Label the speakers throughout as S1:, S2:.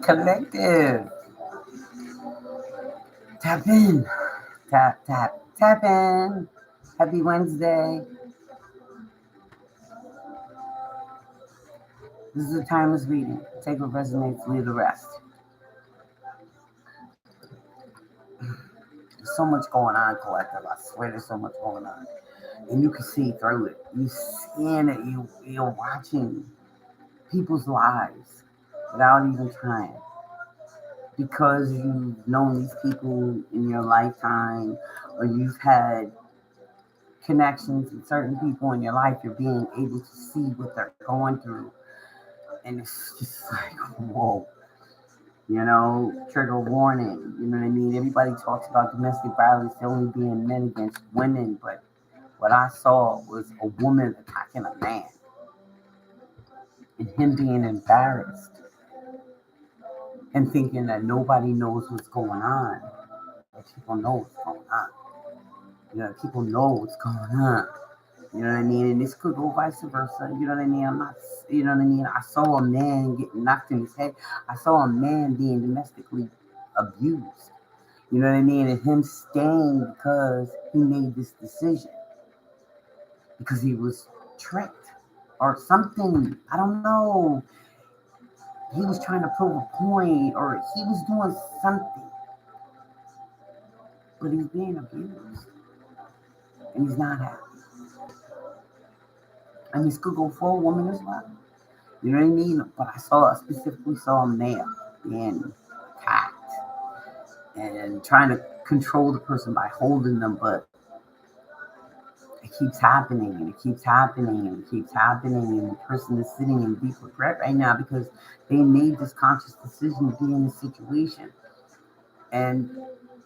S1: Collective. Tap in. Tap, tap, tap in. Happy Wednesday. This is a timeless reading. Take what resonates, leave the rest. There's so much going on, collective. I swear there's so much going on. And you can see through it. You seeing it. You're watching people's lives without even trying. Because you've known these people in your lifetime, or you've had connections with certain people in your life, you're being able to see what they're going through. And it's just like, whoa. Trigger warning. You know what I mean? Everybody talks about domestic violence only being men against women, but what I saw was a woman attacking a man and him being embarrassed and thinking that nobody knows what's going on. But people know what's going on. People know what's going on. You know what I mean? And this could go vice versa. You know what I mean? I'm not, you know what I mean? I saw a man getting knocked in his head. I saw a man being domestically abused. You know what I mean? And him staying because he made this decision. Because he was tricked or something. I don't know. He was trying to prove a point or he was doing something. But he's being abused. And he's not happy. And this could go for a woman as well. You know what I mean? But I specifically saw a male being attacked and trying to control the person by holding them, but it keeps happening and it keeps happening and it keeps happening, and the person is sitting in deep regret right now because they made this conscious decision to be in this situation. And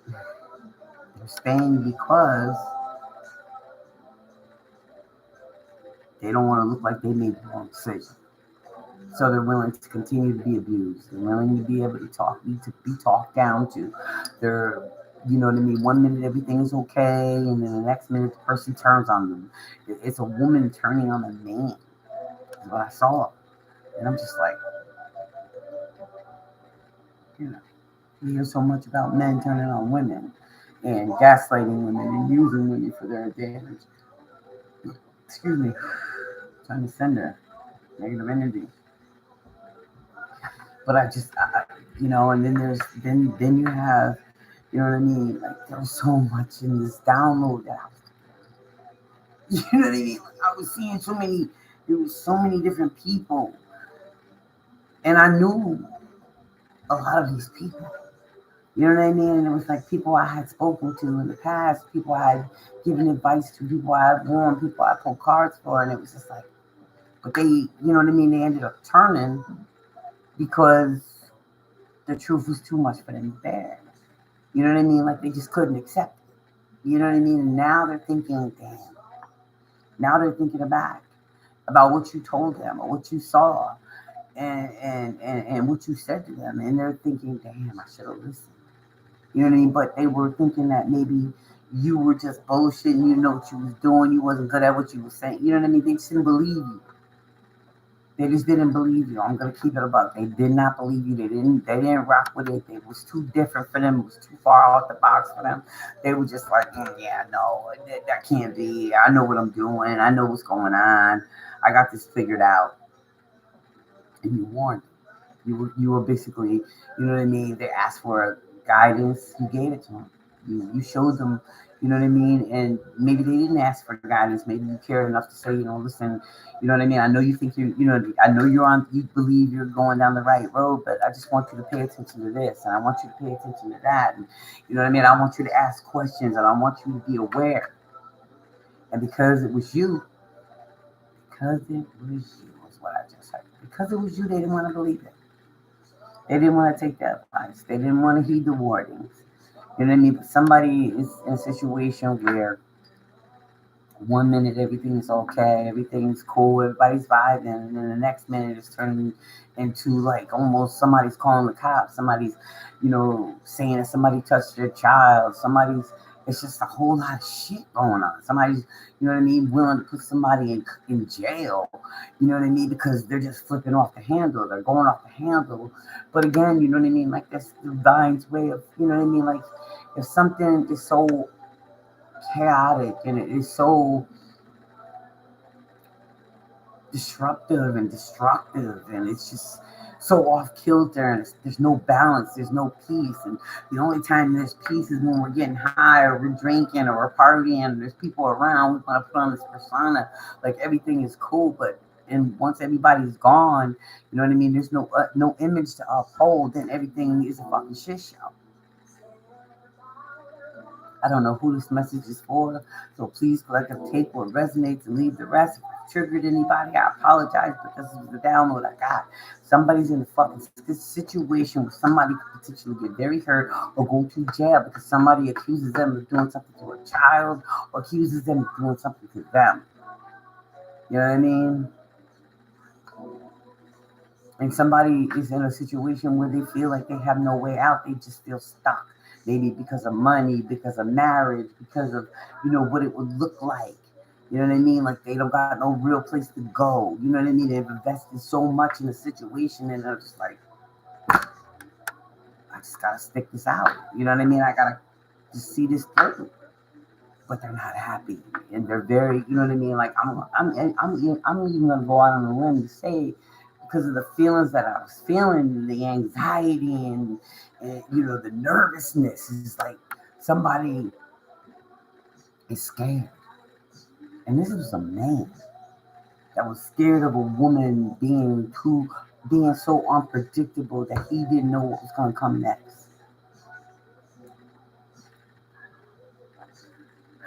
S1: they're staying because they don't want to look like they made the wrong decision. So they're willing to continue to be abused. They're willing to be able to be talked down to. They're, you know what I mean? 1 minute everything is okay, and then the next minute the person turns on them. It's a woman turning on a man. Is what I saw, and I'm just like, you hear so much about men turning on women and gaslighting women and using women for their advantage. Excuse me, trying to send her negative energy. But and then you have, you know what I mean? Like, there was so much in this download that you know what I mean? Like, I was seeing there was so many different people. And I knew a lot of these people. You know what I mean? And it was like people I had spoken to in the past, people I had given advice to, people I had warned, people I pulled cards for, and it was just like, but they, you know what I mean? They ended up turning because the truth was too much for them to bear. You know what I mean? Like, they just couldn't accept it. You know what I mean? And now they're thinking, damn. Now they're thinking about what you told them or what you saw and what you said to them. And they're thinking, damn, I should have listened. You know what I mean? But they were thinking that maybe you were just bullshitting. You know what you was doing. You wasn't good at what you were saying. You know what I mean? They just didn't believe you. They just didn't believe you. I'm gonna keep it about. They did not believe you. They didn't rock with it. It was too different for them. It was too far out the box for them. They were just like, yeah, no, that can't be. I know what I'm doing. I know what's going on. I got this figured out. And you warned them. You were basically, you know what I mean? They asked for guidance. You gave it to them. You showed them, you know what I mean? And maybe they didn't ask for guidance. Maybe you cared enough to say, listen, you know what I mean? I know you think I know you believe you're going down the right road, but I just want you to pay attention to this, and I want you to pay attention to that. And you know what I mean? I want you to ask questions, and I want you to be aware. And because it was you, is what I just heard. Because it was you, they didn't want to believe it. They didn't want to take that advice. They didn't want to heed the warnings. You know what I mean? But somebody is in a situation where 1 minute everything is okay, everything's cool, everybody's vibing, and then the next minute it's turning into like almost somebody's calling the cops, somebody's, saying that somebody touched their child, somebody's, It's just a whole lot of shit going on. Somebody's, you know what I mean, willing to put somebody in jail, you know what I mean, because they're just flipping off the handle. They're going off the handle. But again, you know what I mean, like that's the divine's way of, you know what I mean, like if something is so chaotic and it is so disruptive and destructive, and it's just so off kilter, and there's no balance, there's no peace, and the only time there's peace is when we're getting high or we're drinking or we're partying and there's people around. We want to put on this persona like everything is cool, but and once everybody's gone, you know what I mean, there's no image to uphold, then everything is a fucking shit show. I don't know who this message is for, so please collect a tape where it resonates and leave the rest. If I triggered anybody, I apologize, but this is the download I got. Somebody's in a fucking situation where somebody could potentially get very hurt or go to jail because somebody accuses them of doing something to a child or accuses them of doing something to them. You know what I mean? And somebody is in a situation where they feel like they have no way out. They just feel stuck. Maybe because of money, because of marriage, because of, you know, what it would look like. You know what I mean? Like they don't got no real place to go. You know what I mean? They've invested so much in the situation and they're just like, I just gotta stick this out. You know what I mean? I gotta just see this through. But they're not happy. And they're very, you know what I mean? Like I'm even gonna go out on a limb to say, because of the feelings that I was feeling, the anxiety and you know, the nervousness is like somebody is scared. And this was a man that was scared of a woman being so unpredictable that he didn't know what was gonna come next.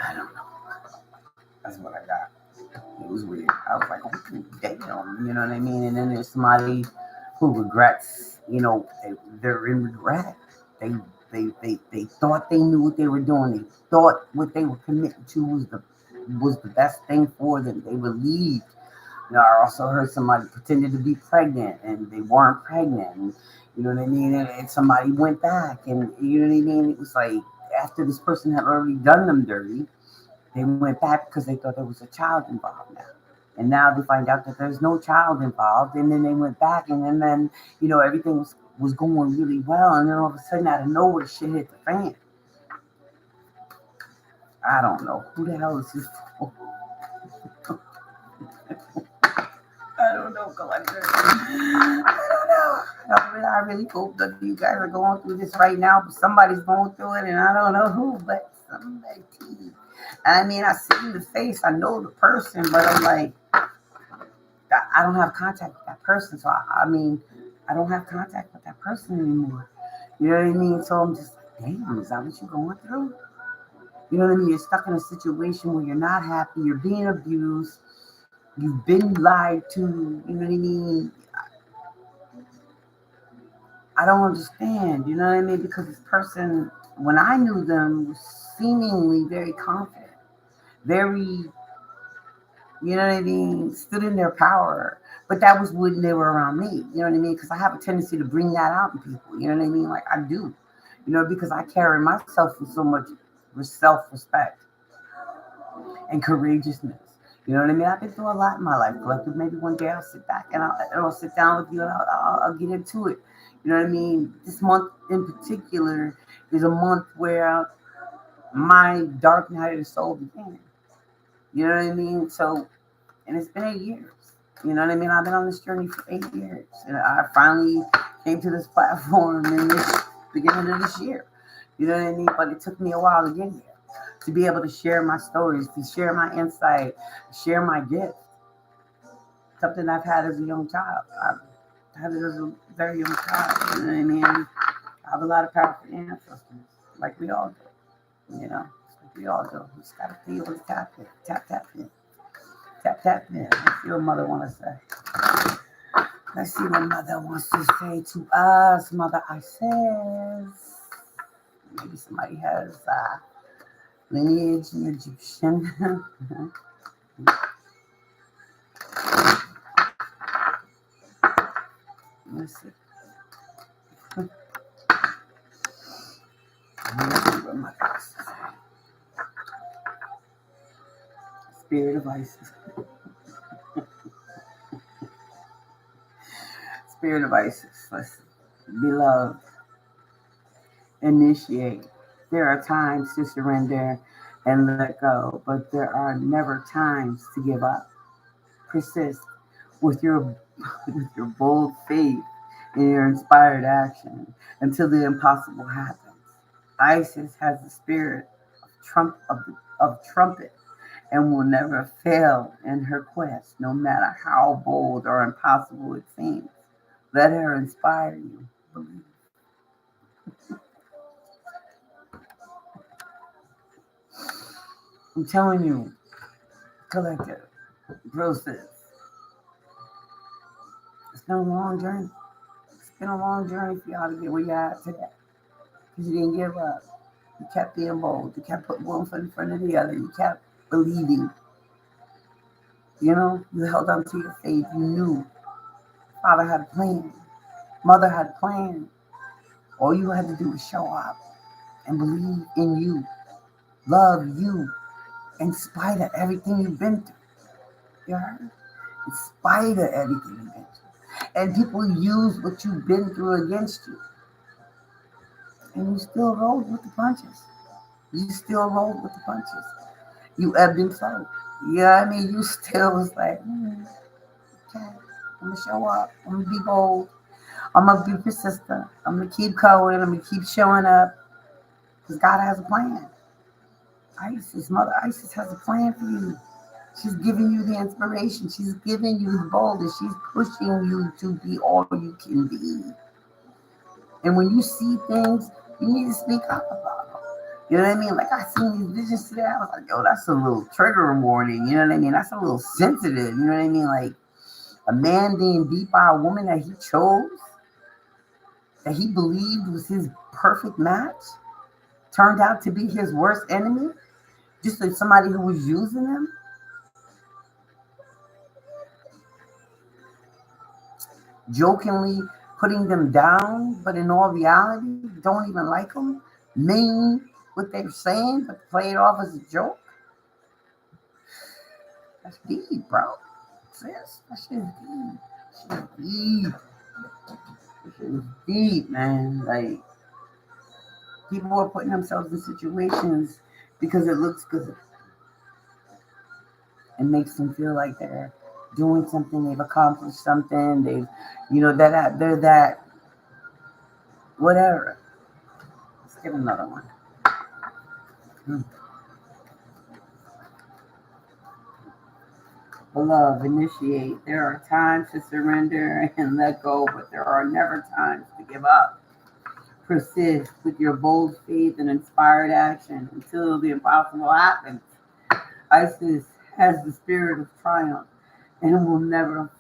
S1: I don't know. That's what I got. It was weird. I was like, oh, damn, you know what I mean? And then there's somebody who regrets, you know, they're in regret. They thought they knew what they were doing. They thought what they were committed to was the best thing for them. They believed. You know, I also heard somebody pretended to be pregnant and they weren't pregnant. And, you know what I mean? And somebody went back, and you know what I mean? It was like after this person had already done them dirty, they went back because they thought there was a child involved now. And now they find out that there's no child involved. And then they went back, and then you know, everything was going really well. And then all of a sudden, out of nowhere, shit hit the fan. I don't know. Who the hell is this for? I don't know, collector. I don't know. I really hope that you guys are going through this right now, but somebody's going through it, and I don't know who, but somebody. I mean, I see in the face, I know the person, but I'm like, I don't have contact with that person. So, I mean, I don't have contact with that person anymore. You know what I mean? So I'm just like, damn, is that what you're going through? You know what I mean? You're stuck in a situation where you're not happy, you're being abused, you've been lied to, you know what I mean? I don't understand, you know what I mean? Because this person, when I knew them, was seemingly very confident, very, you know what I mean, stood in their power. But that was when they were around me, you know what I mean? Because I have a tendency to bring that out in people, you know what I mean? Like I do, you know, because I carry myself with so much self-respect and courageousness. You know what I mean? I've been through a lot in my life, collective. Maybe one day I'll sit back and I'll sit down with you and I'll get into it. You know what I mean? This month in particular is a month where my dark night of the soul began. You know what I mean? So, and it's been 8 years. You know what I mean? I've been on this journey for 8 years. And I finally came to this platform in this beginning of this year. You know what I mean? But it took me a while to get here. To be able to share my stories, to share my insight, share my gift. Something I've had as a young child. I've had it as a very young child. You know what I mean? I have a lot of powerful ancestors, like we all do. You know, like we all do. We just gotta be able to tap in, tap in, tap in. Let's see what mother wants to say. Let's see what mother wants to say to us. Mother, I says. Maybe somebody has lineage in Egyptian. Let's see. Let's see what mother has to say. Spirit of Isis. Spirit of Isis. Listen. Beloved, initiate. There are times to surrender and let go, but there are never times to give up. Persist with your bold faith and your inspired action until the impossible happens. Isis has the spirit of trumpet and will never fail in her quest, no matter how bold or impossible it seems. Let her inspire you. Believe. I'm telling you, collective, process. It's been a long journey. It's been a long journey for y'all to get where you are today. Because you didn't give up. You kept being bold. You kept putting one foot in front of the other. You kept believing. You know, you held on to your faith. You knew Father had a plan. Mother had a plan. All you had to do was show up and believe in you. Love you in spite of everything you've been through. You heard? In spite of everything you've been through. And people use what you've been through against you. And you still rolled with the punches. You still rolled with the punches. You ebbed and flowed. You know what I mean? You still was like, okay, I'm going to show up. I'm going to be bold. I'm going to be persistent. I'm going to keep going. I'm going to keep showing up. Because God has a plan. Mother Isis has a plan for you. She's giving you the inspiration. She's giving you the boldness. She's pushing you to be all you can be. And when you see things, you need to speak up about them. You know what I mean? Like I seen these visions today. I was like, yo, that's a little trigger warning. You know what I mean? That's a little sensitive. You know what I mean? Like a man being beat by a woman that he chose, that he believed was his perfect match, turned out to be his worst enemy, just like somebody who was using him. Jokingly putting them down, but in all reality, don't even like them, mean what they're saying, but play it off as a joke. That's deep, bro. Sis, that shit is deep. That shit is deep. That shit is deep, man. Like, people are putting themselves in situations because it looks good. It makes them feel like they're doing something, they've accomplished something, they've, they're that, whatever. Let's get another one. Beloved, initiate. There are times to surrender and let go, but there are never times to give up. Persist with your bold faith and inspired action until the impossible happens. Isis has the spirit of triumph and will never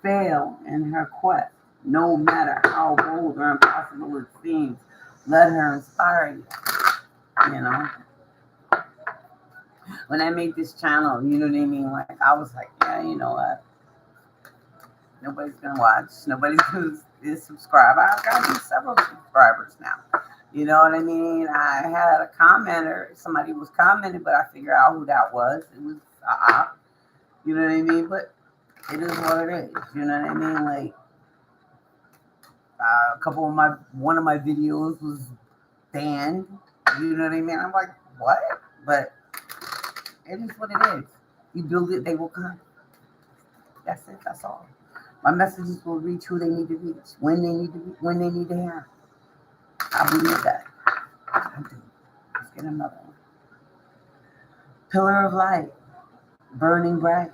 S1: fail in her quest, no matter how bold or impossible it seems. Let her inspire you. You know, when I made this channel, you know what I mean? Like, I was like, yeah, you know what? Nobody's gonna watch. Nobody's gonna subscribe. I've got several subscribers now. You know what I mean? I had a commenter. Somebody was commenting, but I figured out who that was. It was you know what I mean? But it is what it is. You know what I mean? Like one of my videos was banned. You know what I mean? I'm like, what? But it is what it is. You build it, they will come. That's it. That's all. My messages will reach who they need to reach, when they need to hear. I believe that. I do. Let's get another one. Pillar of light, burning bright.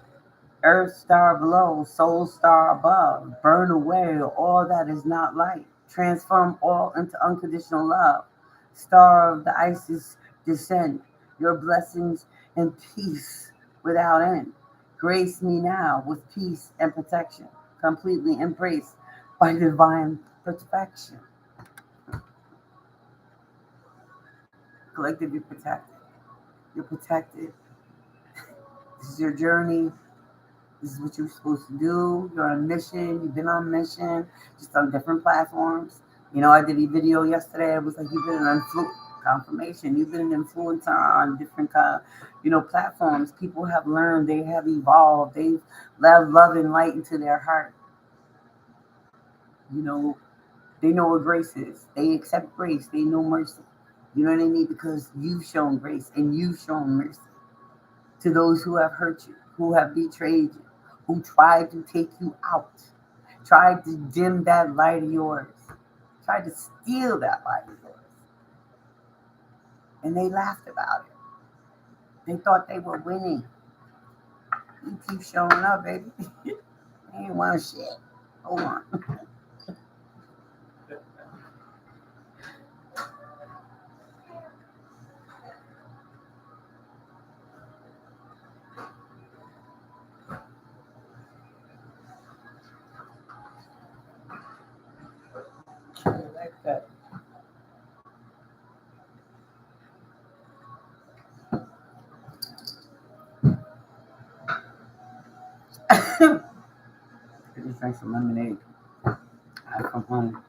S1: Earth star below, soul star above. Burn away all that is not light. Transform all into unconditional love. Star of the Isis descent. Your blessings and peace without end. Grace me now with peace and protection. Completely embraced by divine perfection. Collective, you're protected. You're protected. This is your journey. This is what you're supposed to do. You're on a mission. You've been on a mission, just on different platforms. You know, I did a video yesterday. It was like you've been on Confirmation. You've been an influencer on different platforms. People have learned. They have evolved. They've let love and light into their heart. You know, they know what grace is. They accept grace. They know mercy. You know what I mean? Because you've shown grace and you've shown mercy to those who have hurt you, who have betrayed you, who tried to take you out, tried to dim that light of yours, tried to steal that light of yours. And they laughed about it. They thought they were winning. You keep showing up, baby. They ain't want shit. Hold on. Like that. I just drank some lemonade. I come home,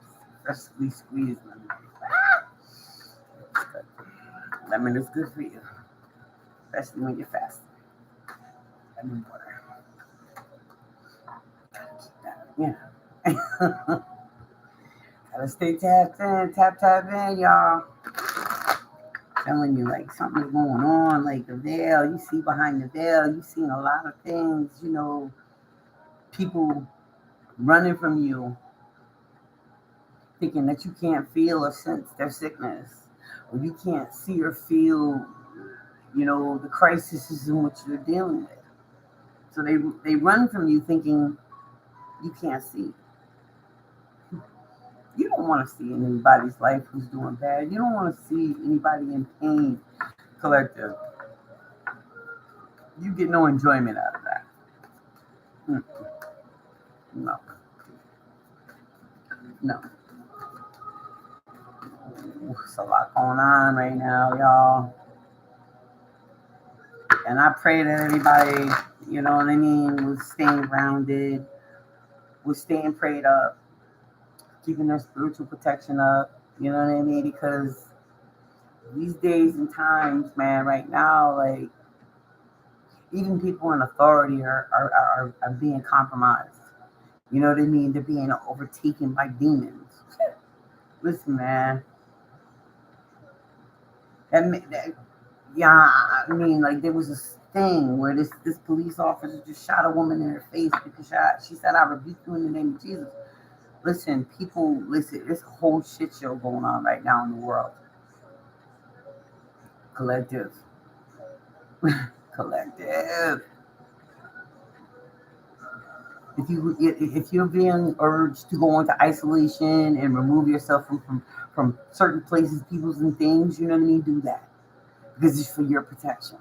S1: freshly squeezed lemonade. Lemon is good for you, especially when you're fasting. Lemon water. Yeah. Gotta stay tapped in, tap in, y'all. Telling you, like, something's going on, like the veil. You see behind the veil, you've seen a lot of things, people running from you, thinking that you can't feel or sense their sickness, or you can't see or feel, the crisis in which you're dealing with. So they run from you thinking you can't see. You don't want to see anybody's life who's doing bad. You don't want to see anybody in pain, collective. You get no enjoyment out of that. No. No. There's a lot going on right now, y'all. And I pray that everybody, you know what I mean, was staying grounded, was staying prayed up, keeping their spiritual protection up, you know what I mean? Because these days and times, man, right now, like, even people in authority are being compromised. You know what I mean? They're being overtaken by demons. Listen, man. I mean, like, there was this thing where this police officer just shot a woman in her face because she said, "I rebuke you in the name of Jesus." Listen, people, listen. There's a whole shit show going on right now in the world. Collective. Collective. If you're being urged to go into isolation and remove yourself from certain places, peoples, and things, you know what I mean, do that because it's for your protection.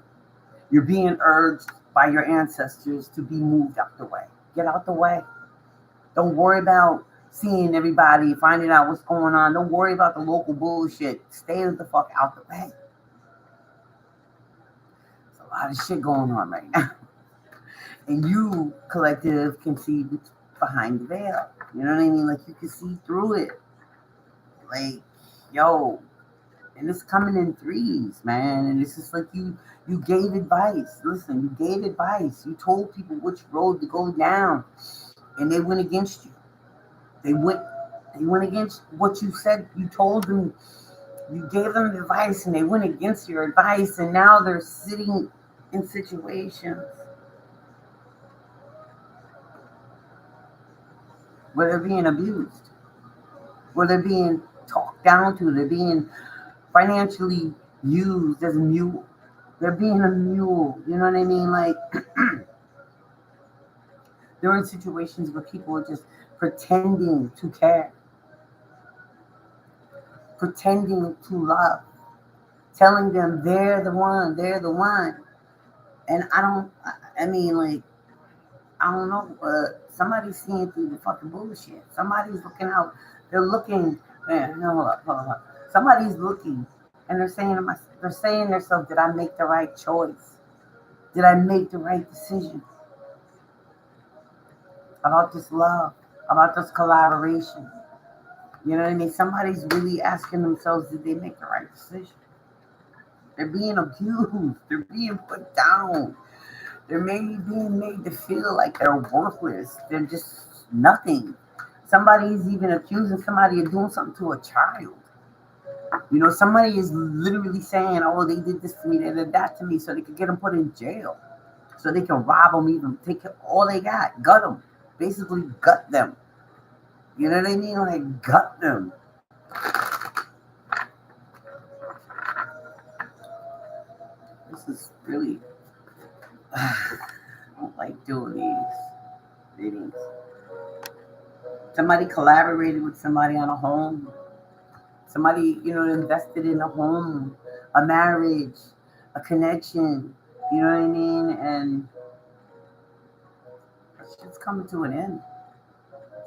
S1: You're being urged by your ancestors to be moved out the way. Get out the way. Don't worry about seeing everybody, finding out what's going on. Don't worry about the local bullshit. Stay the fuck out the way. There's a lot of shit going on right now. And you, collective, can see behind the veil. You know what I mean? Like, you can see through it. Like, yo, and it's coming in threes, man. And it's just like you gave advice. Listen, you gave advice. You told people which road to go down, and they went against you. They went against what you said. You told them. You gave them advice, and they went against your advice, and now they're sitting in situations where they're being abused, where they're being talked down to, they're being financially used as a mule. They're being a mule. You know what I mean? Like, there are situations where people are just pretending to care, pretending to love, telling them they're the one, they're the one. And I mean, like, I don't know, but somebody's seeing through the fucking bullshit. Somebody's looking out. They're looking. Man, no, hold up. Somebody's looking, and they're saying to themselves, "Did I make the right choice? Did I make the right decision about this love, about this collaboration?" You know what I mean? Somebody's really asking themselves, did they make the right decision? They're being abused. They're being put down. They're maybe being made to feel like they're worthless. They're just nothing. Somebody's even accusing somebody of doing something to a child. Somebody is literally saying, "Oh, they did this to me, they did that to me," so they could get them put in jail, so they can rob them, even take all they got, gut them, basically gut them. You know what I mean? Like gut them. This is really. I don't like doing these readings. Somebody collaborated with somebody on a home. Somebody, invested in a home, a marriage, a connection. You know what I mean? And it's just coming to an end.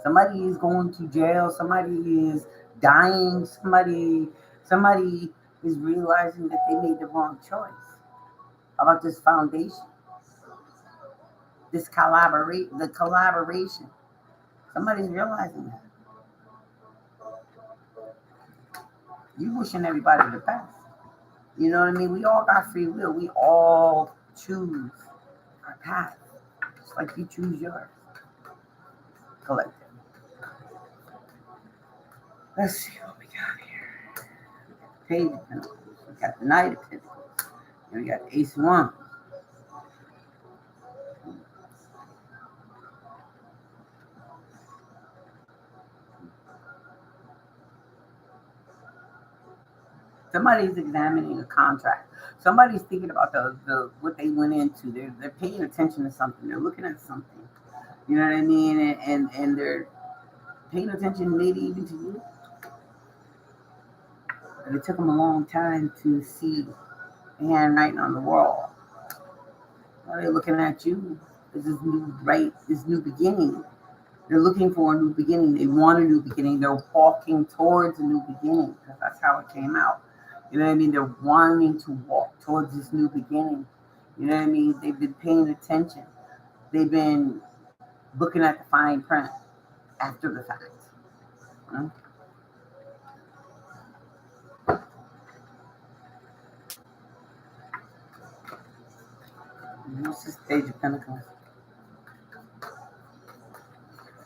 S1: Somebody is going to jail. Somebody is dying. Somebody is realizing that they made the wrong choice. How about this foundation? The collaboration. Somebody's realizing that. You wishing everybody the best. You know what I mean? We all got free will. We all choose our path, just like you choose yours. Collective. Let's see what we got here. Page of Pentacles. We got the Knight of Pentacles. And we got the Ace of Wands. Somebody's examining a contract. Somebody's thinking about the what they went into. They're paying attention to something. They're looking at something. You know what I mean? And they're paying attention maybe even to you. But it took them a long time to see the handwriting on the wall. Now they're looking at you. This new beginning. They're looking for a new beginning. They want a new beginning. They're walking towards a new beginning because that's how it came out. You know what I mean? They're wanting to walk towards this new beginning. You know what I mean? They've been paying attention. They've been looking at the fine print after the fact. You know? What's this Page of Pentacles?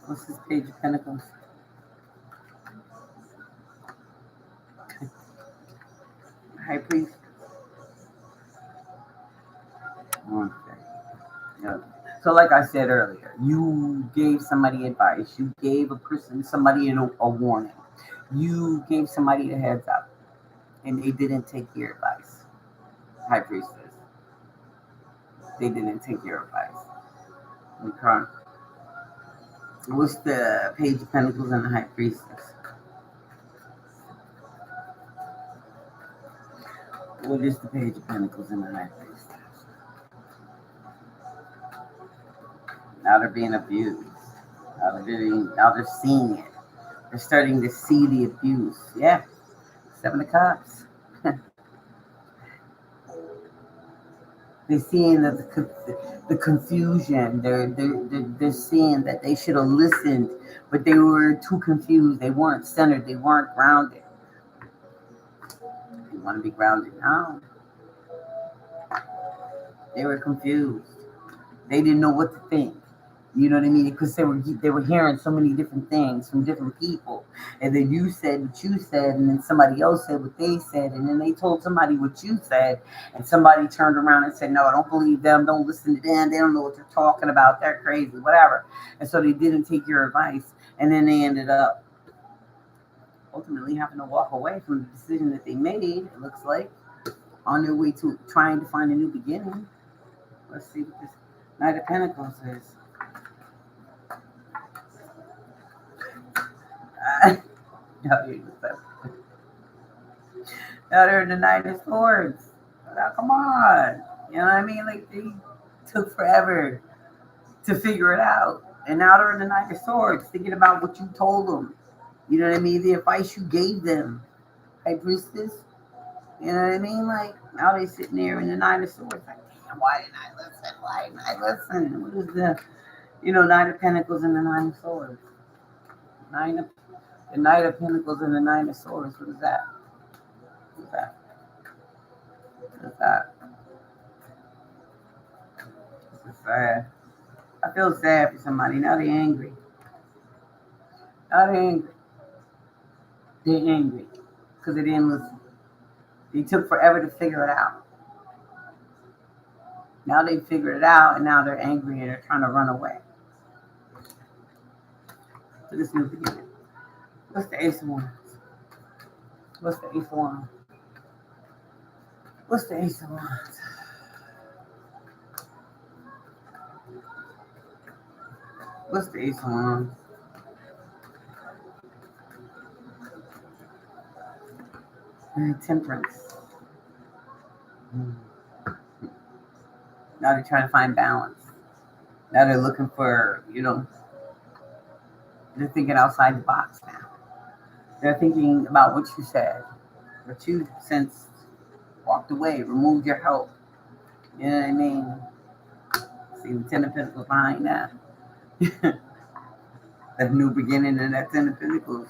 S1: What's this Page of Pentacles? High Priest. Okay. Yeah. So, like I said earlier, you gave somebody advice. You gave somebody a warning. You gave somebody a heads up, and they didn't take your advice. High Priestess. They didn't take your advice. Okay. What's the Page of Pentacles and the High Priestess? What is the Page of Pentacles and the High Priestess? Now they're being abused. Now they're seeing it. They're starting to see the abuse. Yeah. Seven of Cups. They're seeing the confusion. They're seeing that they should have listened, but they were too confused. They weren't centered. They weren't grounded. They want to be grounded now. They were confused. They didn't know what to think. You know what I mean? Because they were hearing so many different things from different people, and then you said what you said, and then somebody else said what they said, and then they told somebody what you said, and somebody turned around and said, "No, I don't believe them. Don't listen to them. They don't know what they're talking about. They're crazy, whatever." And so they didn't take your advice, and then they ended up ultimately having to walk away from the decision that they made. It looks like on their way to trying to find a new beginning. Let's see what this Knight of Pentacles is. Now they're in the Knight of Swords. Now, come on. You know what I mean? Like, they took forever to figure it out. And now they're in the Knight of Swords, thinking about what you told them. You know what I mean? The advice you gave them. High Priestess. You know what I mean? Like, now they're sitting there in the Knight of Swords. Like, damn, why didn't I listen? Why didn't I listen? What is the, Knight of Pentacles and the Nine of Swords? The Knight of Pentacles and the Nine of Swords. What is that? What is that? What is that? This is sad. I feel sad for somebody. Now they're angry. Now they're angry. They're angry because they didn't listen. They took forever to figure it out. Now they figured it out, and now they're angry and they're trying to run away. So this new beginning. What's the Ace of Wands? What's the Ace of Wands? What's the Ace of Wands? What's the Ace of Wands? Temperance. Now they're trying to find balance. Now they're looking for, they're thinking outside the box now. They're thinking about what you said, but you since walked away, removed your help. You know what I mean? See the Ten of Pentacles behind that. That new beginning and that Ten of Pentacles.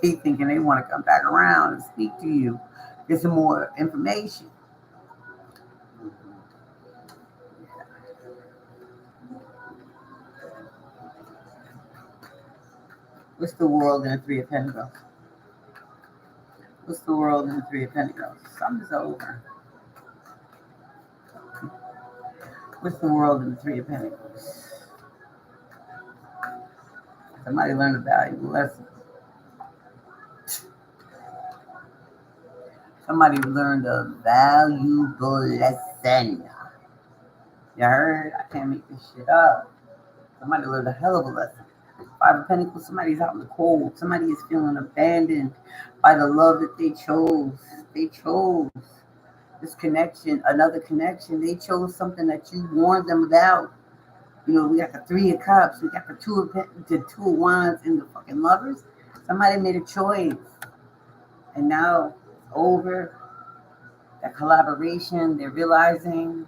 S1: They thinking they want to come back around and speak to you, get some more information. What's the World and the Three of Pentacles? What's the World and the Three of Pentacles? Something's over. What's the World and the Three of Pentacles? Somebody learned a valuable lesson. Somebody learned a valuable lesson. You heard? I can't make this shit up. Somebody learned a hell of a lesson. Five of Pentacles, somebody's out in the cold. Somebody is feeling abandoned by the love that they chose. They chose this connection, another connection. They chose something that you warned them about. We got the Three of Cups. We got the Two of Wands and the fucking Lovers. Somebody made a choice. And now it's over. That collaboration, they're realizing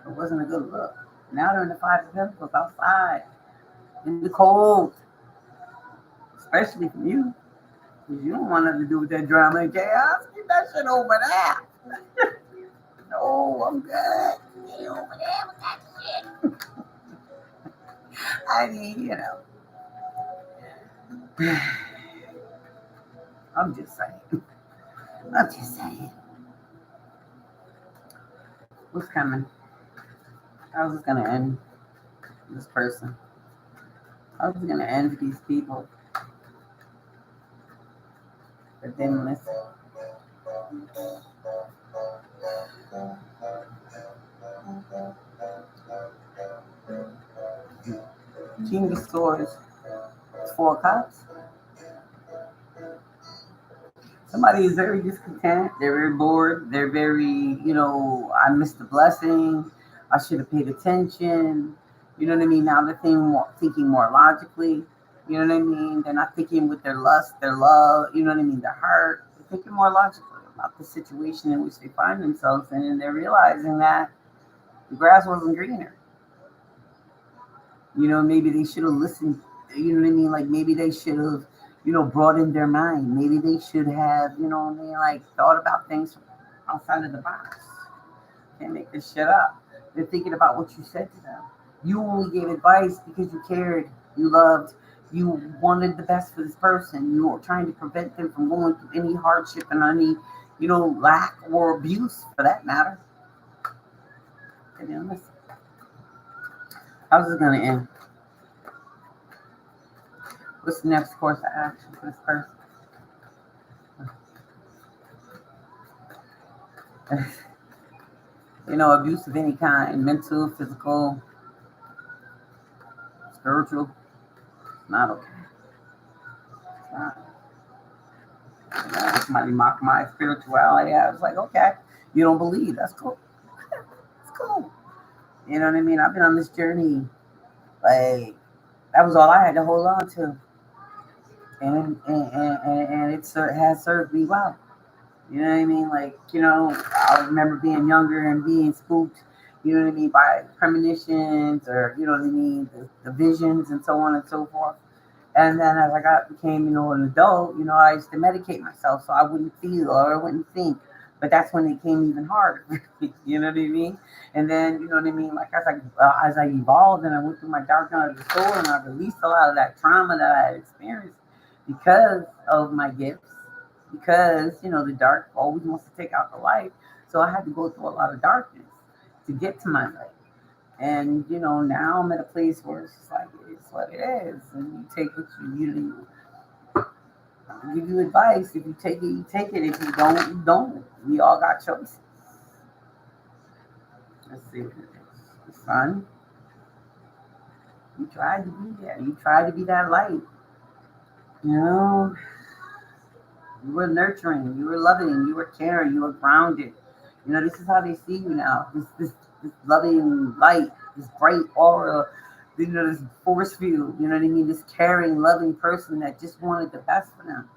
S1: it wasn't a good look. Now they're in the Five of Pentacles outside. In the cold, especially from you, because you don't want nothing to do with that drama and chaos. Keep that shit over there. No, I'm good. Stay over there with that shit. I mean, I'm just saying. I'm just saying. What's coming? How's this gonna end? This person. How's it gonna end for these people that didn't listen? King of Swords, Four of Cups. Somebody is very discontent. They're very bored. They're very, I missed the blessing. I should have paid attention. You know what I mean? Now they're thinking more logically. You know what I mean? They're not thinking with their lust, their love, you know what I mean? Their heart. They're thinking more logically about the situation in which they find themselves in, and they're realizing that the grass wasn't greener. Maybe they should have listened. You know what I mean? Like maybe they should have, broadened their mind. Maybe they should have, like thought about things outside of the box. Can't make this shit up. They're thinking about what you said to them. You only gave advice because you cared, you loved, you wanted the best for this person. You were trying to prevent them from going through any hardship and any, lack or abuse for that matter. They didn't listen. How's this going to end? What's the next course of action for this person? Abuse of any kind, mental, physical, spiritual, not okay. It's not. Somebody mocked my spirituality. I was like, okay, you don't believe. That's cool. That's cool. You know what I mean? I've been on this journey. Like, that was all I had to hold on to. And it has served me well. You know what I mean? Like, I remember being younger and being spooked, you know what I mean, by premonitions or, you know what I mean, the visions and so on and so forth. And then as became, an adult, I used to medicate myself so I wouldn't feel or I wouldn't think. But that's when it came even harder. You know what I mean? And then, you know what I mean? Like as I evolved and I went through my dark night of the soul and I released a lot of that trauma that I had experienced because of my gifts, because, the dark always wants to take out the light. So I had to go through a lot of darkness to get to my light. And now I'm at a place where it's just like it's what it is, and you take what I give you advice. If you take it, you take it. If you don't, you don't. We all got choices. Let's see what it is. It's fun. You tried to be there. You tried to be that light. You know, you were nurturing. You were loving. You were caring. You were grounded. This is how they see you now. This loving light, this bright aura, this force field, you know what I mean? This caring, loving person that just wanted the best for them.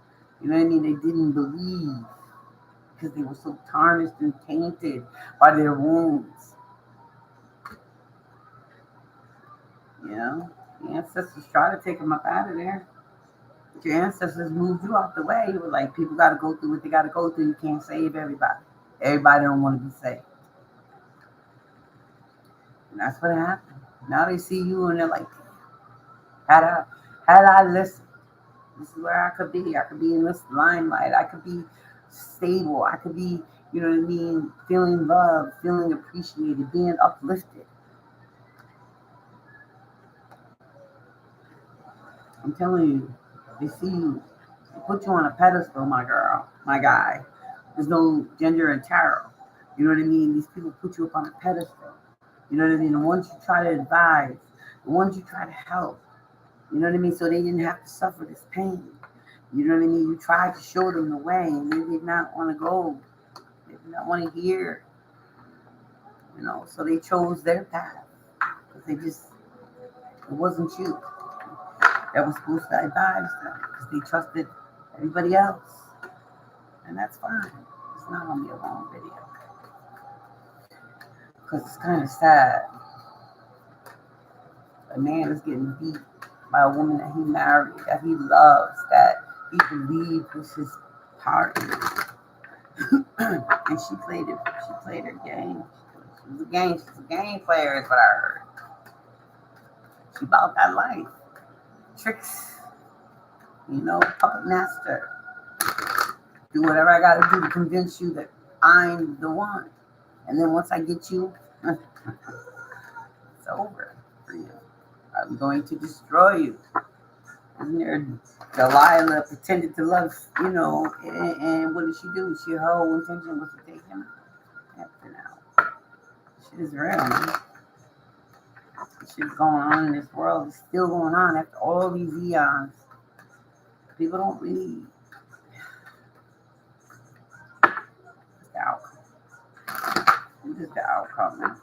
S1: You know what I mean? They didn't believe because they were so tarnished and tainted by their wounds. The ancestors tried to take them up out of there. But your ancestors moved you out the way. You were like, people got to go through what they got to go through. You can't save everybody. Everybody don't want to be saved. And that's what happened. Now they see you and they're like, had I listened, this is where I could be. I could be in this limelight. I could be stable. I could be, you know what I mean, feeling loved, feeling appreciated, being uplifted. I'm telling you, they see you. They put you on a pedestal, my girl, my guy. There's no gender in tarot. You know what I mean? These people put you up on a pedestal. You know what I mean? The ones you try to advise, the ones you try to help. You know what I mean? So they didn't have to suffer this pain. You know what I mean? You tried to show them the way, and they did not want to go. They did not want to hear. So they chose their path. Because it wasn't you that was supposed to advise them. Because they trusted everybody else. And that's fine. It's not going to be a long video. Because it's kind of sad. A man is getting beat by a woman that he married, that he loves, that he believed was his partner. And she played it. She played her game. She was a game. She's a game player, is what I heard. She about that life. Tricks. Puppet master. Do whatever I gotta do to convince you that I'm the one. And then once I get you, it's over for you. I'm going to destroy you. And there, Delilah pretended to love, and what did she do? Her whole intention was to take him after now. Shit is real, man. Shit's going on in this world. It's still going on after all these eons. People don't read. It's the outcome. It's just the outcome, man.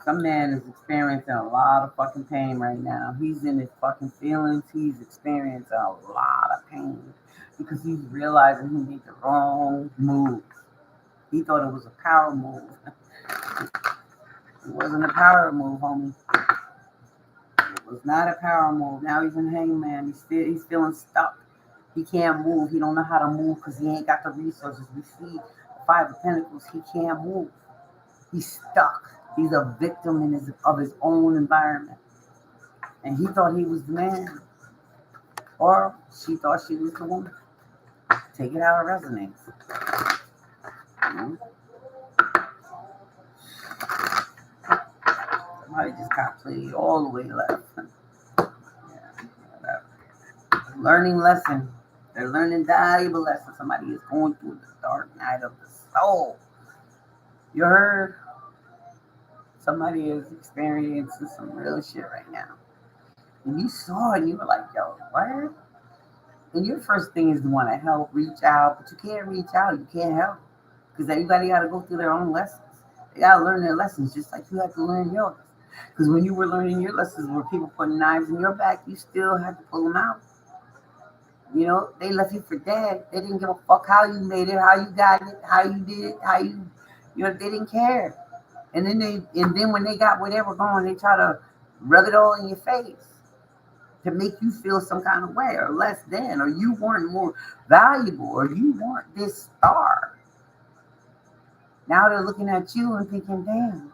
S1: Some man is experiencing a lot of fucking pain right now. He's in his fucking feelings. He's experiencing a lot of pain because he's realizing he made the wrong move. He thought it was a power move. It wasn't a power move, homie. It was not a power move. Now he's in hangman. He's feeling stuck. He can't move. He don't know how to move because he ain't got the resources. We see the Five of Pentacles. He can't move. He's stuck. He's a victim of his own environment. And he thought he was the man. Or she thought she was the woman. Take it how it resonates. Somebody just got played all the way left. Learning lesson. They're learning valuable lesson. Somebody is going through the dark night of the soul. You heard? Somebody is experiencing some real shit right now. And you saw it and you were like, yo, what? And your first thing is to want to help, reach out, but you can't reach out, you can't help. Because everybody got to go through their own lessons. They got to learn their lessons just like you have to learn yours. Because when you were learning your lessons where people putting knives in your back, you still had to pull them out. They left you for dead. They didn't give a fuck how you made it, how you got it, how you did it, they didn't care. And then when they got where they were going, they try to rub it all in your face. to make you feel some kind of way or less than, or you weren't more valuable, or you weren't this star. Now they're looking at you and thinking, damn,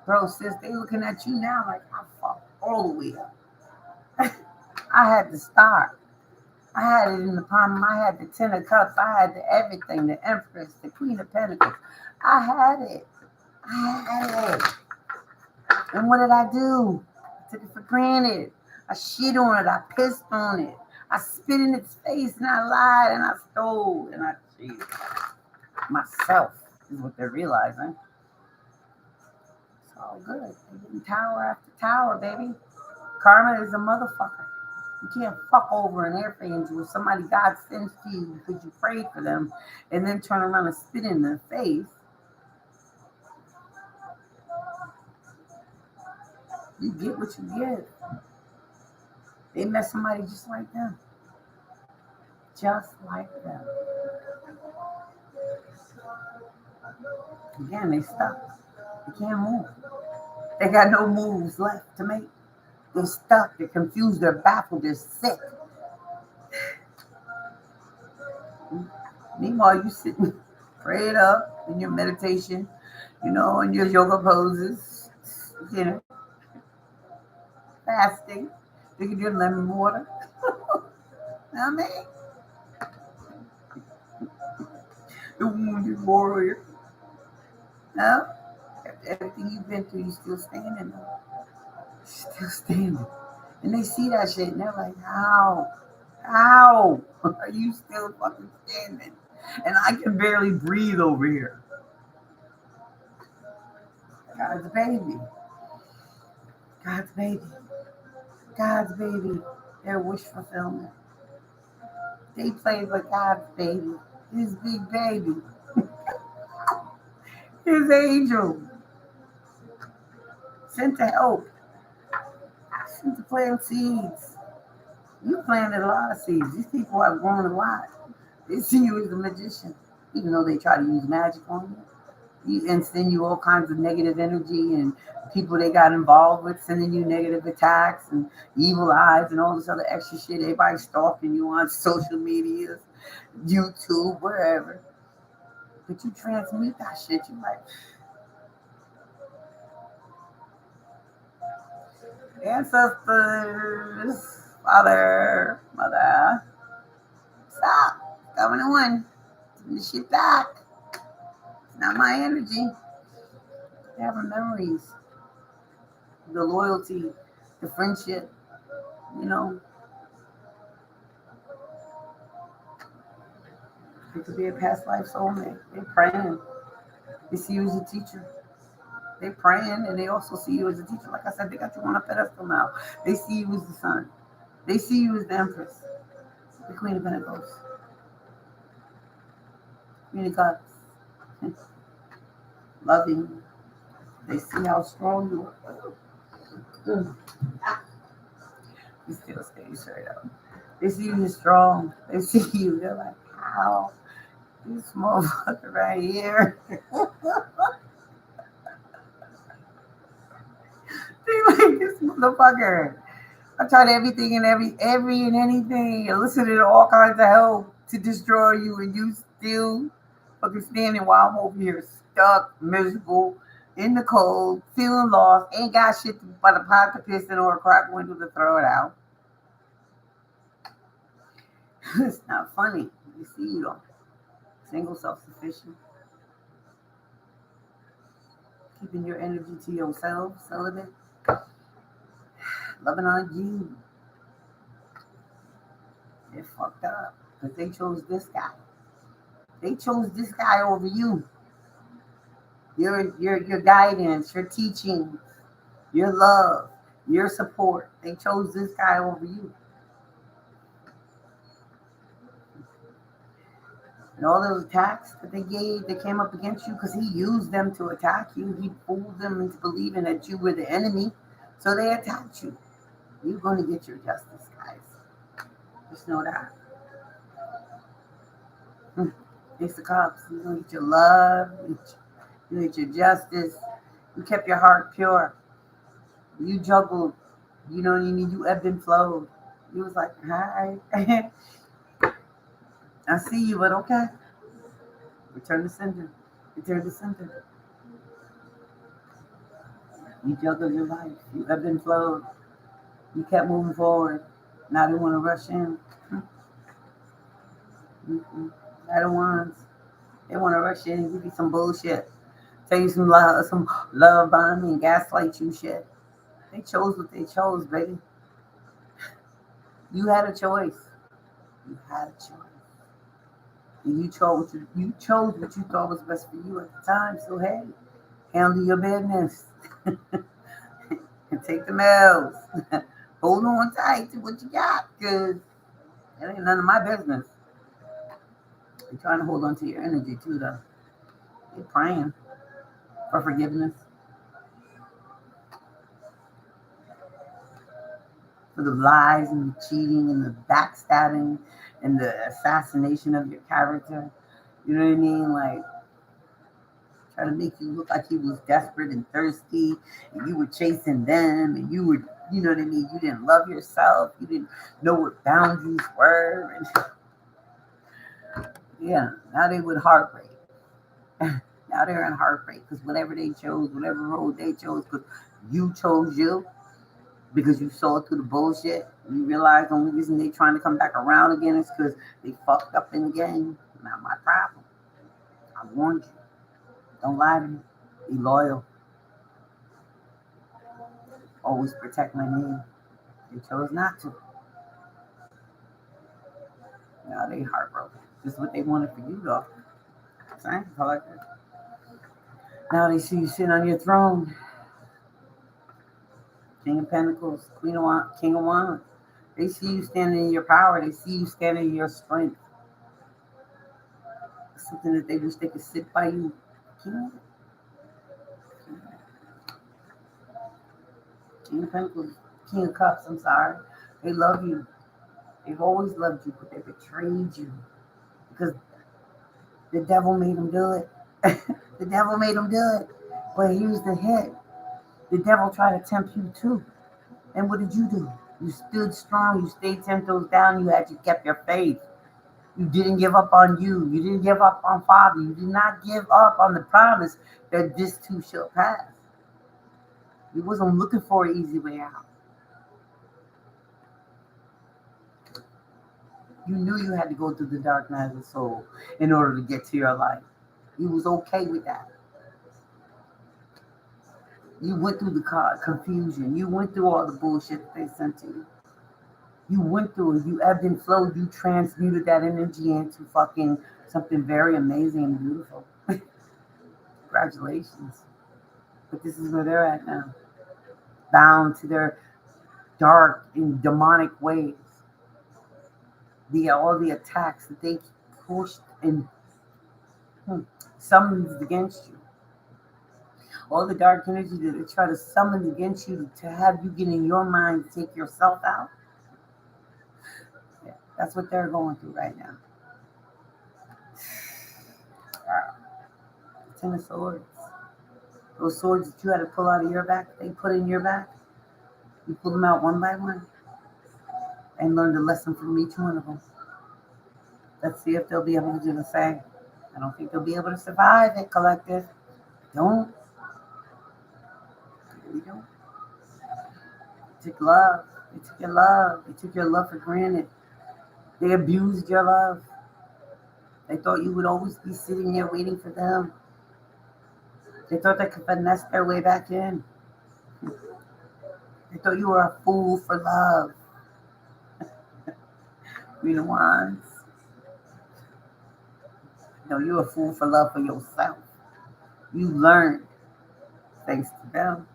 S1: bro, sis, they looking at you now like I fucked all the way up. I had the star. I had it in the palm. I had the Ten of Cups. I had the everything, the Empress, the Queen of Pentacles. I had it. I had it. And what did I do? I took it for granted. I shit on it. I pissed on it. I spit in its face and I lied and I stole and I cheated. Myself is what they're realizing. It's all good. They're getting tower after tower, baby. Karma is a motherfucker. You can't fuck over an airplane angel if somebody God sends to you because you prayed for them and then turn around and spit in their face. You get what you get. They met somebody just like them. Just like them. Again, they stuck. They can't move. They got no moves left to make. They're stuck. They're confused. They're baffled. They're sick. Meanwhile, you sitting prayed up in your meditation, in your yoga poses, fasting, drinking your lemon water. I mean, the wounded warrior. No? Everything you've been through, you still standing though. Still standing. And they see that shit and they're like, how are you still fucking standing? And I can barely breathe over here. God's baby. God's baby. God's baby. Their wish fulfillment. They played with God's baby. His big baby. His angel. Sent to help. Sent to plant seeds. You planted a lot of seeds. These people have grown a lot. They see you as a magician, even though they try to use magic on you. And send you all kinds of negative energy and people they got involved with sending you negative attacks and evil eyes and all this other extra shit. Everybody stalking you on social media, YouTube, wherever. But you transmute that shit. You like, ancestors, father, mother, stop. Coming to one. Give the shit back. It's not my energy. They have memories. The loyalty, the friendship, It could be a past life soulmate. They're praying. They see you as a teacher. They're praying and they also see you as a teacher. Like I said, they got you on a pedestal now. They see you as the sun. They see you as the Empress, the Queen of Pentacles, Queen of Cups, loving. They see how strong you are. You still stay straight up. They see you as strong. They see you. They're like, how? This motherfucker right here. They like this motherfucker. I tried everything and every and anything. I listened to all kinds of help to destroy you, and you still fucking standing while I'm over here stuck, miserable, in the cold, feeling lost, ain't got shit but a pot to piss in or a crack window to throw it out. It's not funny. You see, you don't. Single, self-sufficient. Keeping your energy to yourself, celibate. Loving on you. They're fucked up because they chose this guy. They chose this guy over you. Your guidance, your teaching, your love, your support. They chose this guy over you. And all those attacks that they came up against you because he used them to attack you. He fooled them into believing that you were the enemy. So they attacked you. You're going to get your justice, guys. Just know that. It's the cops. You're going to get your love. You get your justice. You kept your heart pure. You juggled You know what I mean? You ebbed and flowed. You was like, hi, I see you, but okay. Return to sender. Return to sender. You juggled your life. You ebbed and flowed. You kept moving forward. Now they want to rush in. Mm-mm. I don't want. They want to rush in and give you some bullshit. Tell you some love bombing and gaslight you shit. They chose what they chose, baby. You had a choice. You had a choice. And you chose what you thought was best for you at the time. So hey, handle your business and take the L's. Hold on tight to what you got, cause it ain't none of my business. You're trying to hold on to your energy too, though. You're praying for forgiveness, for the lies and the cheating and the backstabbing and the assassination of your character. You know what I mean? Like trying to make you look like you was desperate and thirsty and you were chasing them and you were, you know what I mean? You didn't love yourself. You didn't know what boundaries were. And yeah, now they would heartbreak. Now they're in heartbreak because whatever they chose, whatever road they chose, because you chose you, because you saw through the bullshit. You realize the only reason they trying to come back around again is because they fucked up in the game. Not my problem. I warned you. Don't lie to me. Be loyal. Always protect my name. They chose not to. Now they heartbroken. This is what they wanted for you, though. Same collector. Now they see you sitting on your throne. King of Pentacles, Queen of Wands, King of Wands. They see you standing in your power. They see you standing in your strength. It's something that they wish they could sit by you. King of Pentacles, King of Cups, I'm sorry. They love you. They've always loved you, but they betrayed you. Because the devil made them do it. The devil made them do it. But here's the hit. The devil tried to tempt you too. And what did you do? You stood strong. You stayed 10 toes down. You kept your faith. You didn't give up on you. You didn't give up on Father. You did not give up on the promise that this too shall pass. You wasn't looking for an easy way out. You knew you had to go through the dark night of the soul in order to get to your life. You was okay with that. You went through the confusion. You went through all the bullshit that they sent to you. You went through it. You ebbed and flowed. You transmuted that energy into fucking something very amazing and beautiful. Congratulations. But this is where they're at now. Bound to their dark and demonic ways. All the attacks that they pushed and summoned against you. All the dark energy that they try to summon against you to have you get in your mind to take yourself out. Yeah, that's what they're going through right now. Ten of Swords. Those swords that you had to pull out of your back, they put in your back. You pull them out one by one and learn the lesson from each one of them. Let's see if they'll be able to do the same. I don't think they'll be able to survive it, collective. Don't. Really don't. They took love. They took your love. They took your love for granted. They abused your love. They thought you would always be sitting there waiting for them. They thought they could finesse their way back in. They thought you were a fool for love. Queen of Wands. No, you're a fool for love for yourself. You learned thanks to them.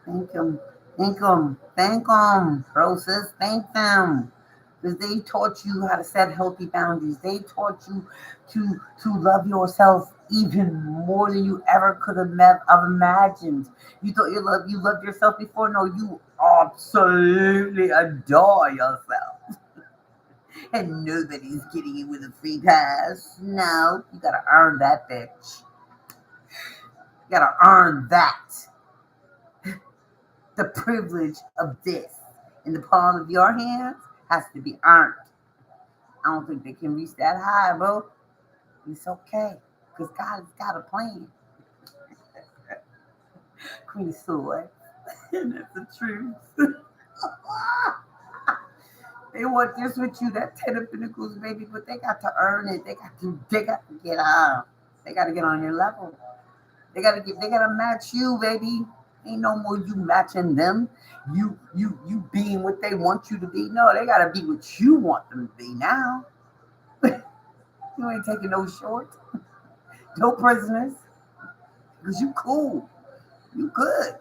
S1: Thank them. Thank them. Thank them, process. Thank them. Because they taught you how to set healthy boundaries. They taught you to love yourself even more than you ever could have imagined. You thought you loved yourself before? No, you absolutely adore yourself. And nobody's getting you with a free pass. No, you gotta earn that, bitch. You gotta earn that. The privilege of this in the palm of your hands has to be earned. I don't think they can reach that high, bro. It's okay. Because God has got a plan. Queen of Swords. And that's the truth. They want this with you, that Ten of Pentacles, baby, but they got to earn it. They got to get on. They got to get on your level. They gotta match you, baby. Ain't no more you matching them. You being what they want you to be. No, they gotta be what you want them to be now. You ain't taking no short, no prisoners. Because you cool. You good.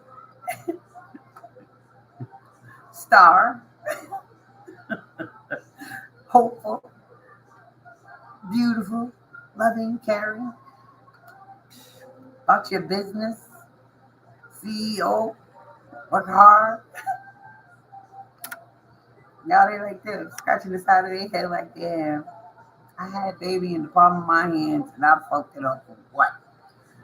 S1: Star, hopeful, beautiful, loving, caring, about your business, CEO, work hard. Now they like this, scratching the side of their head like, damn, I had baby in the palm of my hands and I fucked it up for what?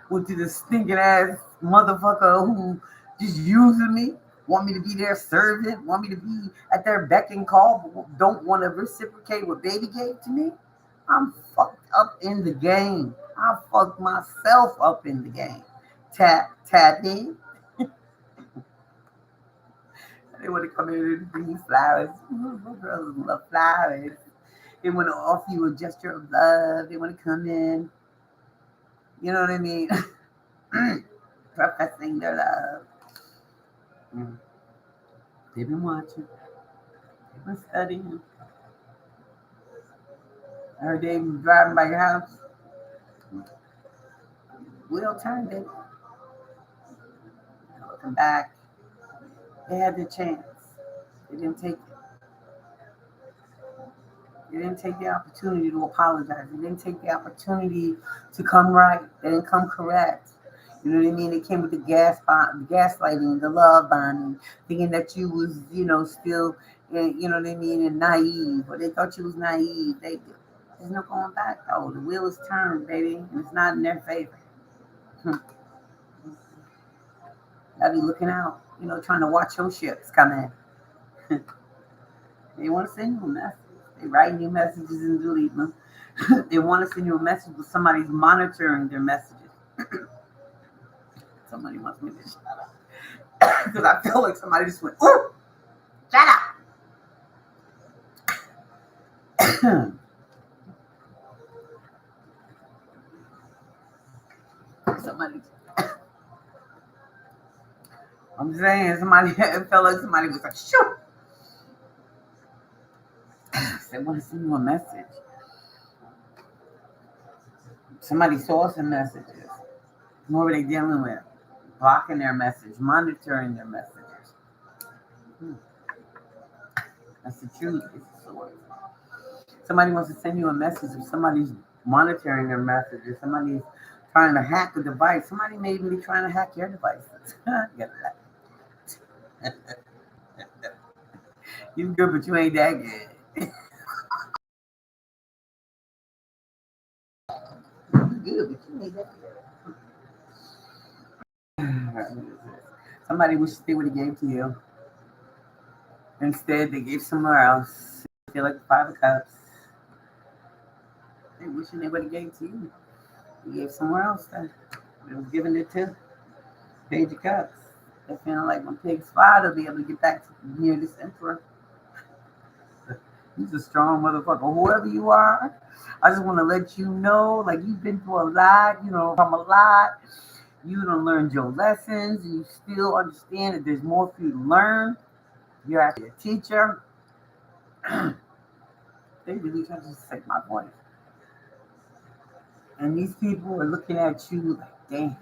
S1: Went to the stinking ass motherfucker who just using me, want me to be their servant, want me to be at their beck and call, but don't want to reciprocate what baby gave to me. I'm fucked up in the game. I fucked myself up in the game. Tap in. They want to come in and bring you flowers. Ooh, girls love flowers. They want to offer you a gesture of love. They want to come in. You know what I mean? Professing their love. Mm. They've been watching. They've been studying. I heard they was driving by your house. Wheel turned it. Looking back, they had their chance. They didn't take it. They didn't take the opportunity to apologize. They didn't take the opportunity to come right. They didn't come correct. You know what I mean? They came with the gaslighting, the love bombing, thinking that you was, still, you know what I mean, and naive, or they thought you was naive. There's no going back though. The wheel is turned, baby, and it's not in their favor. Gotta be looking out, trying to watch your ships come in. They want to send you a message. They writing you messages and delete them. They want to send you a message, but somebody's monitoring their messages. Somebody wants me to shut up. Because I feel like somebody just went, ooh, shut up. Somebody, I'm saying, somebody, it felt like somebody was like, shoo. They want to send you a message. Somebody saw some messages. What were they dealing with? Blocking their message, monitoring their messages. That's the truth. It's the sword. Somebody wants to send you a message, if somebody's monitoring their messages, somebody's trying to hack a device, somebody may be trying to hack your devices. Get that. You good, but you ain't that good. You good, but you ain't that good. Somebody wishes they would have gave to you. Instead, they gave somewhere else. I feel like the Five of Cups. They wishing they would have gave to you. They gave somewhere else. They was giving it to Page of Cups. They're feeling like when pigs fly, they'll be able to get back to near this emperor. He's a strong motherfucker. Whoever you are, I just want to let you know, like, you've been through a lot, from a lot. You done learned your lessons. You still understand that there's more for you to learn. You're actually a teacher. They really try to just take my voice. And these people are looking at you like, damn.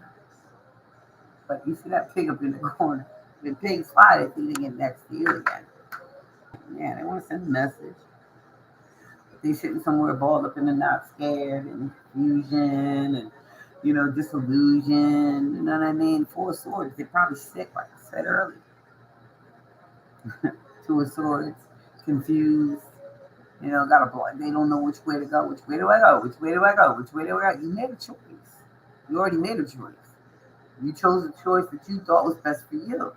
S1: But you see that pig up in the corner. The pig's fly, they think they get next to you again. Yeah, they want to send a message. They sitting somewhere balled up in the knot, scared and confusion and, disillusion. You know what I mean? Four of Swords. They're probably sick, like I said earlier. Two of Swords, confused. Got a block. They don't know which way to go. Which way do I go? Which way do I go? Which way do I go? You made a choice. You already made a choice. You chose a choice that you thought was best for you.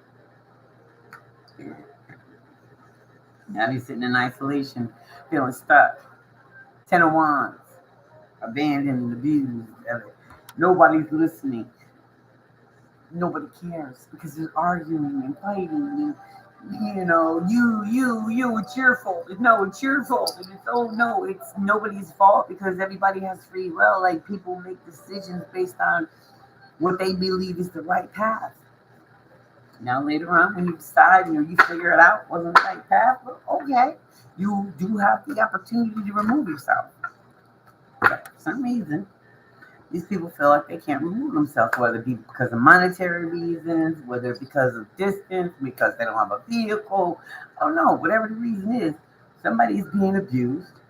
S1: Now you're sitting in isolation, feeling stuck. Ten of Wands, abandoned, abused. Nobody's listening. Nobody cares because they're arguing and fighting. And, it's your fault. No, it's your fault. And it's, oh no, it's nobody's fault because everybody has free will. Like people make decisions based on what they believe is the right path. Now later on, when you decide, you figure it out wasn't the right path. Well, okay, you do have the opportunity to remove yourself. But for some reason, these people feel like they can't remove themselves, whether it be because of monetary reasons, whether it's because of distance, because they don't have a vehicle. I don't know, whatever the reason is, somebody is being abused.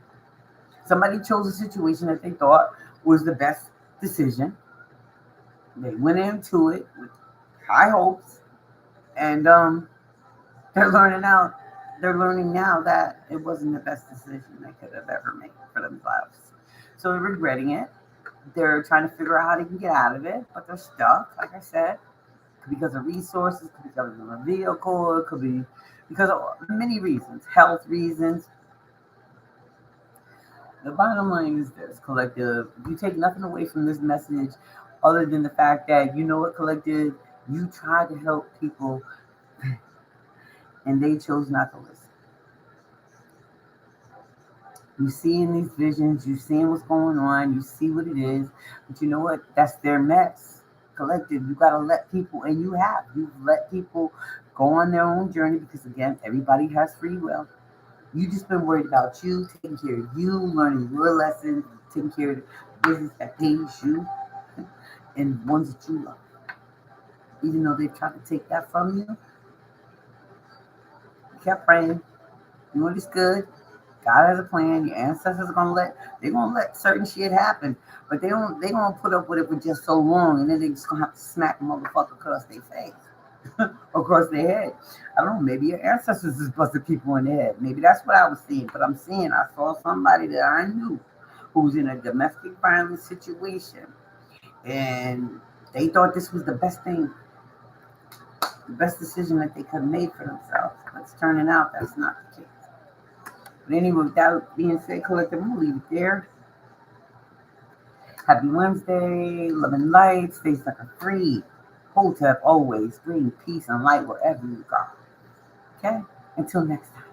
S1: Somebody chose a situation that they thought was the best decision. They went into it with high hopes, and they're learning out. They're learning now that it wasn't the best decision they could have ever made for themselves. So they're regretting it. They're trying to figure out how they can get out of it, but they're stuck, like I said, because of resources, could be because of a vehicle, it could be because of many reasons, health reasons. The bottom line is this, collective. You take nothing away from this message other than the fact that, you know what, collective, you try to help people and they chose not to listen. You see in these visions, you seeing what's going on, you see what it is, but you know what? That's their mess. Collective, you gotta let people, and you've let people go on their own journey because again, everybody has free will. You just been worried about you, taking care of you, learning your lessons, taking care of the business that pays you, and ones that you love. Even though they tried to take that from you, you kept praying. You understood. God has a plan. Your ancestors are they're gonna let certain shit happen, but they gonna put up with it for just so long, and then they just gonna have to smack a motherfucker across their face, across their head. I don't know. Maybe your ancestors is busting people in the head. Maybe that's what I was seeing. But I saw somebody that I knew who's in a domestic violence situation, and they thought this was the best thing, the best decision that they could have made for themselves. But it's turning out that's not the case. But anyway, with that being said, collective, I'm gonna leave it there. Happy Wednesday, love and light, stay sucker free. Hotep always bring peace and light wherever you go. Okay? Until next time.